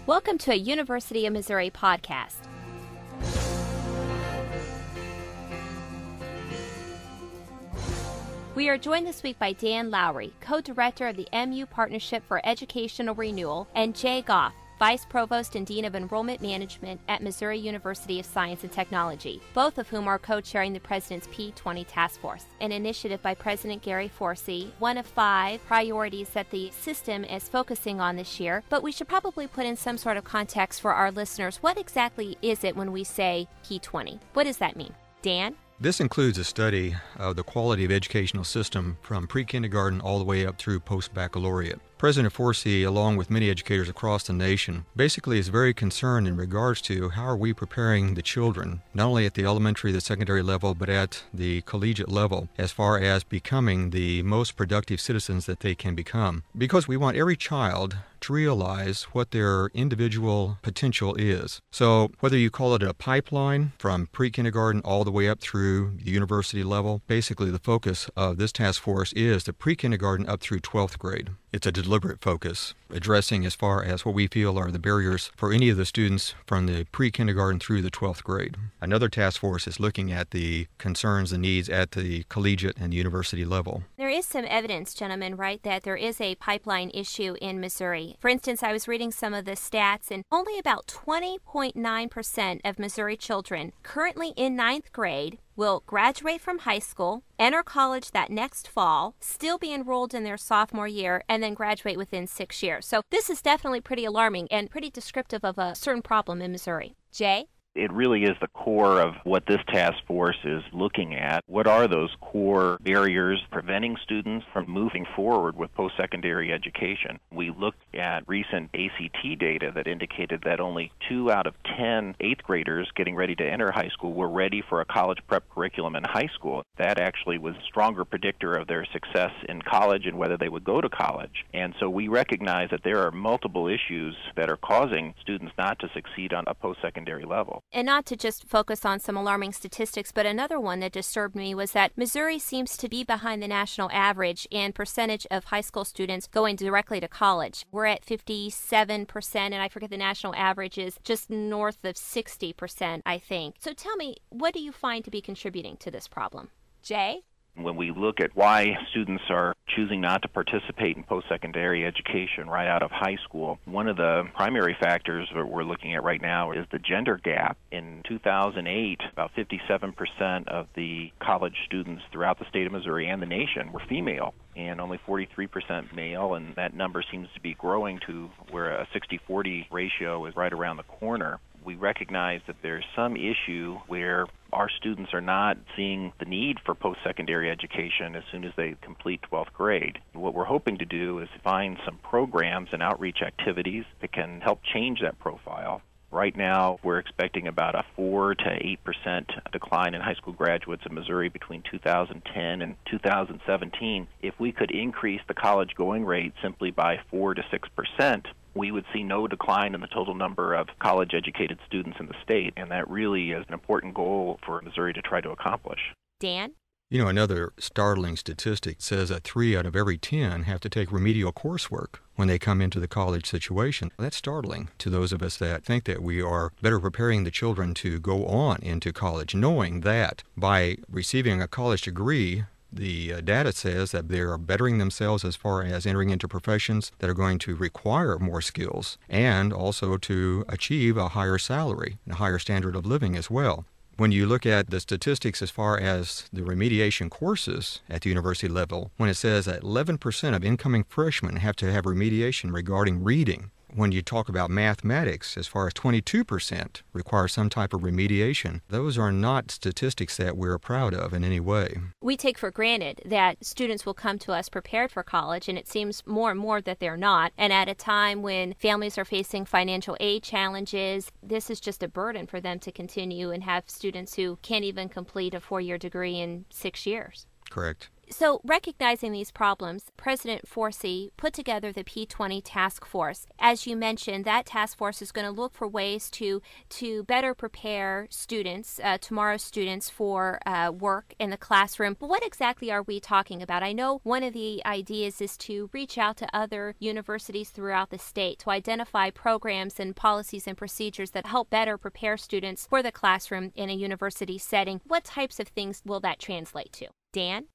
Welcome to a University of Missouri podcast. We are joined this week by Dan Lowry, co-director of the MU Partnership for Educational Renewal, and Jay Goff, Vice Provost and Dean of Enrollment Management at Missouri University of Science and Technology, both of whom are co-chairing the President's P20 Task Force, an initiative by President Gary Forsee, one of 5 priorities that the system is focusing on this year. But we should probably put in some sort of context for our listeners. What exactly is it when we say P20? What does that mean? Dan? This includes a study of the quality of educational system from pre-kindergarten all the way up through post-baccalaureate. President Forsee, along with many educators across the nation, basically is very concerned in regards to how are we preparing the children, not only at the elementary, the secondary level, but at the collegiate level, as far as becoming the most productive citizens that they can become. Because we want every child to realize what their individual potential is. So whether you call it a pipeline from pre-kindergarten all the way up through the university level, basically the focus of this task force is the pre-kindergarten up through 12th grade. It's a deliberate focus, addressing as far as what we feel are the barriers for any of the students from the pre-kindergarten through the 12th grade. Another task force is looking at the concerns and needs at the collegiate and university level. There is some evidence, gentlemen, right, that there is a pipeline issue in Missouri. For instance, I was reading some of the stats, and only about 20.9% of Missouri children currently in 9th grade will graduate from high school, enter college that next fall, still be enrolled in their sophomore year, and then graduate within 6 years. So this is definitely pretty alarming and pretty descriptive of a certain problem in Missouri. Jay? It really is the core of what this task force is looking at. What are those core barriers preventing students from moving forward with post-secondary education? We looked at recent ACT data that indicated that only 2 out of 10 8th graders getting ready to enter high school were ready for a college prep curriculum in high school. That actually was a stronger predictor of their success in college and whether they would go to college. And so we recognize that there are multiple issues that are causing students not to succeed on a post-secondary level. And not to just focus on some alarming statistics, but another one that disturbed me was that Missouri seems to be behind the national average in percentage of high school students going directly to college. We're at 57%, and I forget the national average is just north of 60%, I think. So tell me, what do you find to be contributing to this problem? Jay? When we look at why students are choosing not to participate in post-secondary education right out of high school, one of the primary factors that we're looking at right now is the gender gap. In 2008, about 57% of the college students throughout the state of Missouri and the nation were female, and only 43% male, and that number seems to be growing to where a 60-40 ratio is right around the corner. We recognize that there's some issue where our students are not seeing the need for post-secondary education as soon as they complete 12th grade. What we're hoping to do is find some programs and outreach activities that can help change that profile. Right now, we're expecting about a 4 to 8% decline in high school graduates in Missouri between 2010 and 2017. If we could increase the college going rate simply by 4 to 6%, we would see no decline in the total number of college-educated students in the state, and that really is an important goal for Missouri to try to accomplish. Dan? You know, another startling statistic says that 3 out of every 10 have to take remedial coursework when they come into the college situation. That's startling to those of us that think that we are better preparing the children to go on into college, knowing that by receiving a college degree, the data says that they are bettering themselves as far as entering into professions that are going to require more skills and also to achieve a higher salary and a higher standard of living as well. When you look at the statistics as far as the remediation courses at the university level, when it says that 11% of incoming freshmen have to have remediation regarding reading, when you talk about mathematics, as far as 22% require some type of remediation, those are not statistics that we're proud of in any way. We take for granted that students will come to us prepared for college, and it seems more and more that they're not. And at a time when families are facing financial aid challenges, this is just a burden for them to continue and have students who can't even complete a 4-year degree in 6 years. Correct. So, recognizing these problems, President Forsee put together the P20 Task Force. As you mentioned, that task force is going to look for ways to better prepare students, tomorrow's students, for work in the classroom. But what exactly are we talking about? I know one of the ideas is to reach out to other universities throughout the state to identify programs and policies and procedures that help better prepare students for the classroom in a university setting. What types of things will that translate to? Dan?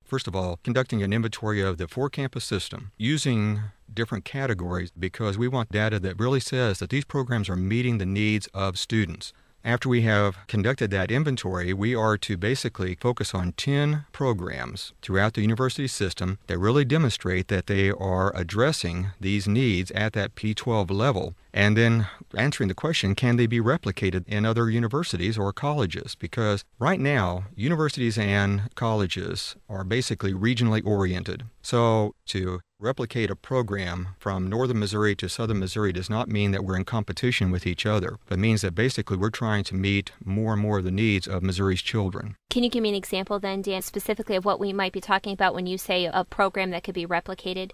First of all, conducting an inventory of the four-campus system using different categories because we want data that really says that these programs are meeting the needs of students. After we have conducted that inventory, we are to basically focus on 10 programs throughout the university system that really demonstrate that they are addressing these needs at that P12 level, and then answering the question, can they be replicated in other universities or colleges? Because right now, universities and colleges are basically regionally oriented. So to replicate a program from northern Missouri to southern Missouri does not mean that we're in competition with each other, but means that basically we're trying to meet more and more of the needs of Missouri's children. Can you give me an example then, Dan, specifically of what we might be talking about when you say a program that could be replicated?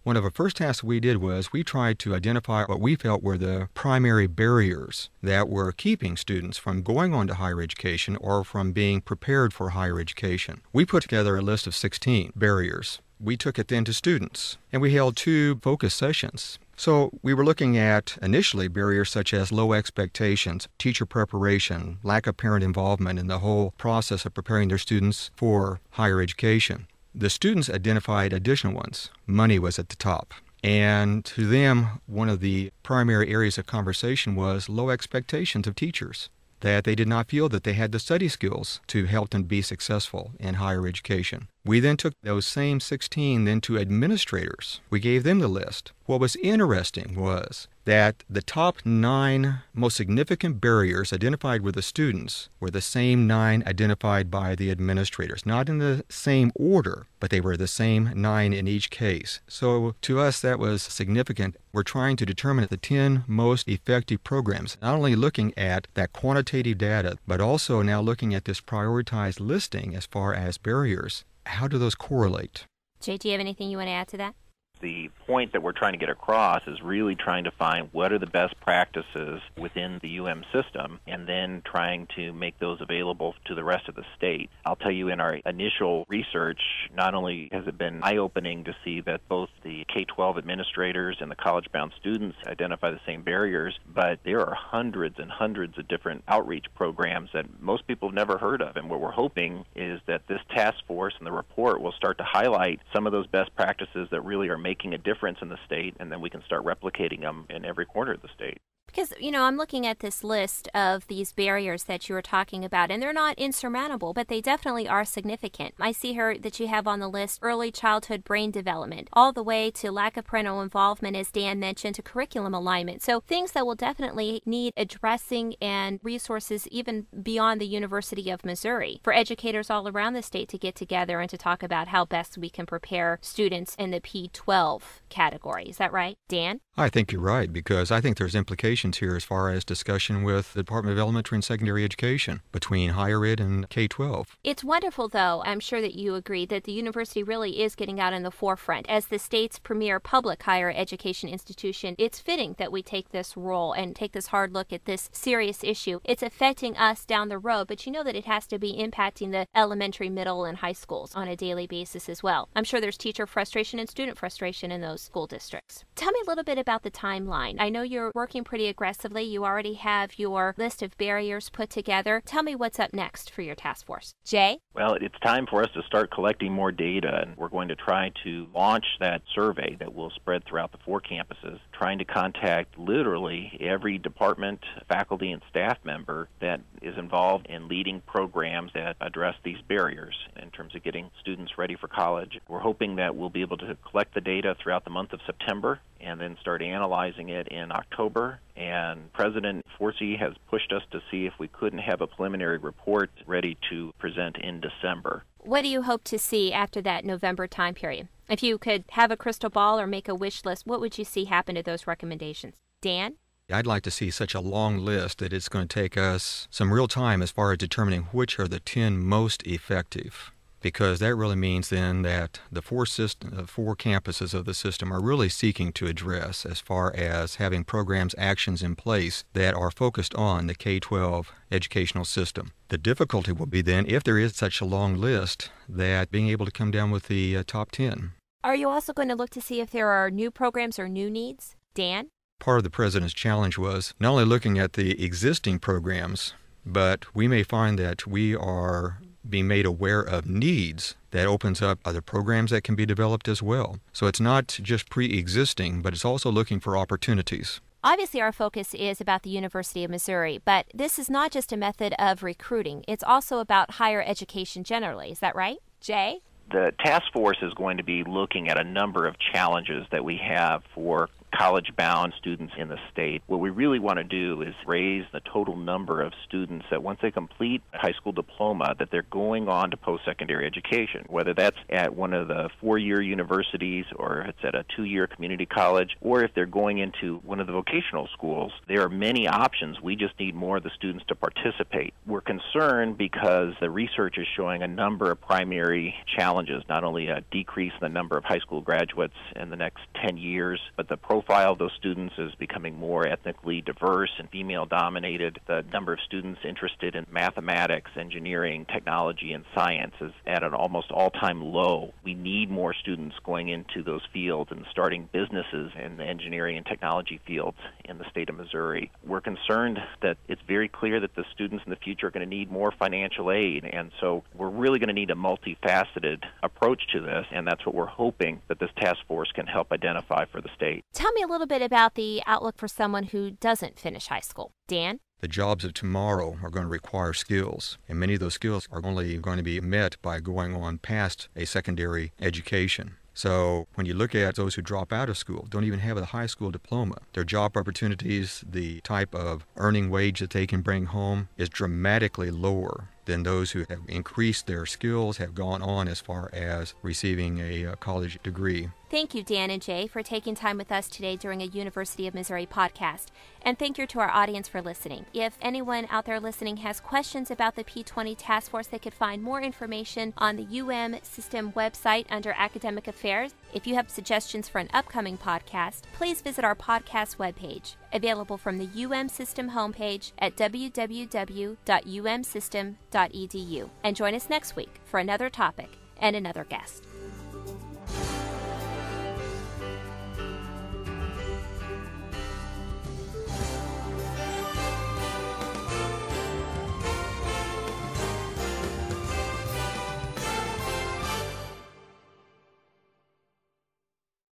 One of the first tasks we did was we tried to identify what we felt were the primary barriers that were keeping students from going on to higher education or from being prepared for higher education. We put together a list of 16 barriers. We took it then to students, and we held 2 focus sessions. So we were looking at initially barriers such as low expectations, teacher preparation, lack of parent involvement in the whole process of preparing their students for higher education. The students identified additional ones. Money was at the top. And to them, one of the primary areas of conversation was low expectations of teachers, that they did not feel that they had the study skills to help them be successful in higher education. We then took those same 16 then to administrators. We gave them the list. What was interesting was that the top 9 most significant barriers identified with the students were the same 9 identified by the administrators. Not in the same order, but they were the same 9 in each case. So to us, that was significant. We're trying to determine the 10 most effective programs, not only looking at that quantitative data, but also now looking at this prioritized listing as far as barriers. How do those correlate? Jay, do you have anything you want to add to that? The point that we're trying to get across is really trying to find what are the best practices within the UM system and then trying to make those available to the rest of the state. I'll tell you, in our initial research, not only has it been eye-opening to see that both the K-12 administrators and the college-bound students identify the same barriers, but there are hundreds and hundreds of different outreach programs that most people have never heard of. And what we're hoping is that this task force and the report will start to highlight some of those best practices that really are making a difference in the state, and then we can start replicating them in every corner of the state. Because, I'm looking at this list of these barriers that you were talking about, and they're not insurmountable, but they definitely are significant. I see here that you have on the list early childhood brain development, all the way to lack of parental involvement, as Dan mentioned, to curriculum alignment. So things that will definitely need addressing and resources even beyond the University of Missouri for educators all around the state to get together and to talk about how best we can prepare students in the P12 category. Is that right, Dan? I think you're right, because I think there's implications here as far as discussion with the Department of Elementary and Secondary Education between higher ed and K-12. It's wonderful, though, I'm sure that you agree, that the university really is getting out in the forefront. As the state's premier public higher education institution, it's fitting that we take this role and take this hard look at this serious issue. It's affecting us down the road, but you know that it has to be impacting the elementary, middle, and high schools on a daily basis as well. I'm sure there's teacher frustration and student frustration in those school districts. Tell me a little bit about the timeline. I know you're working pretty aggressively. You already have your list of barriers put together. Tell me what's up next for your task force. Jay? Well, it's time for us to start collecting more data, and we're going to try to launch that survey that will spread throughout the 4 campuses, trying to contact literally every department, faculty, and staff member that is involved in leading programs that address these barriers in terms of getting students ready for college. We're hoping that we'll be able to collect the data throughout the month of September and then start analyzing it in October. And President Forsee has pushed us to see if we couldn't have a preliminary report ready to present in December. What do you hope to see after that November time period? If you could have a crystal ball or make a wish list, what would you see happen to those recommendations? Dan? I'd like to see such a long list that it's going to take us some real time as far as determining which are the 10 most effective. because that really means then that the four campuses of the system are really seeking to address as far as having programs, actions in place that are focused on the K-12 educational system. The difficulty will be then, if there is such a long list, that being able to come down with the top 10. Are you also going to look to see if there are new programs or new needs? Dan? Part of the President's challenge was not only looking at the existing programs, but we may find that we are being made aware of needs that opens up other programs that can be developed as well. So it's not just pre-existing, but it's also looking for opportunities. Obviously, our focus is about the University of Missouri, but this is not just a method of recruiting. It's also about higher education generally. Is that right? Jay? The task force is going to be looking at a number of challenges that we have for college-bound students in the state. What we really want to do is raise the total number of students that once they complete a high school diploma, that they're going on to post-secondary education, whether that's at one of the four-year universities or if it's at a two-year community college, or if they're going into one of the vocational schools. There are many options. We just need more of the students to participate. We're concerned because the research is showing a number of primary challenges, not only a decrease in the number of high school graduates in the next 10 years, but the profile of those students is becoming more ethnically diverse and female-dominated. The number of students interested in mathematics, engineering, technology, and science is at an almost all-time low. We need more students going into those fields and starting businesses in the engineering and technology fields in the state of Missouri. We're concerned that it's very clear that the students in the future are going to need more financial aid, and so we're really going to need a multifaceted approach to this, and that's what we're hoping that this task force can help identify for the state. Tell me a little bit about the outlook for someone who doesn't finish high school. Dan? The jobs of tomorrow are going to require skills, and many of those skills are only going to be met by going on past a secondary education. So when you look at those who drop out of school, don't even have a high school diploma, their job opportunities, the type of earning wage that they can bring home is dramatically lower than those who have increased their skills, have gone on as far as receiving a college degree. Thank you, Dan and Jay, for taking time with us today during a University of Missouri podcast. And thank you to our audience for listening. If anyone out there listening has questions about the P20 Task Force, they could find more information on the UM System website under Academic Affairs. If you have suggestions for an upcoming podcast, please visit our podcast webpage, available from the UM System homepage at www.umsystem.edu. And join us next week for another topic and another guest.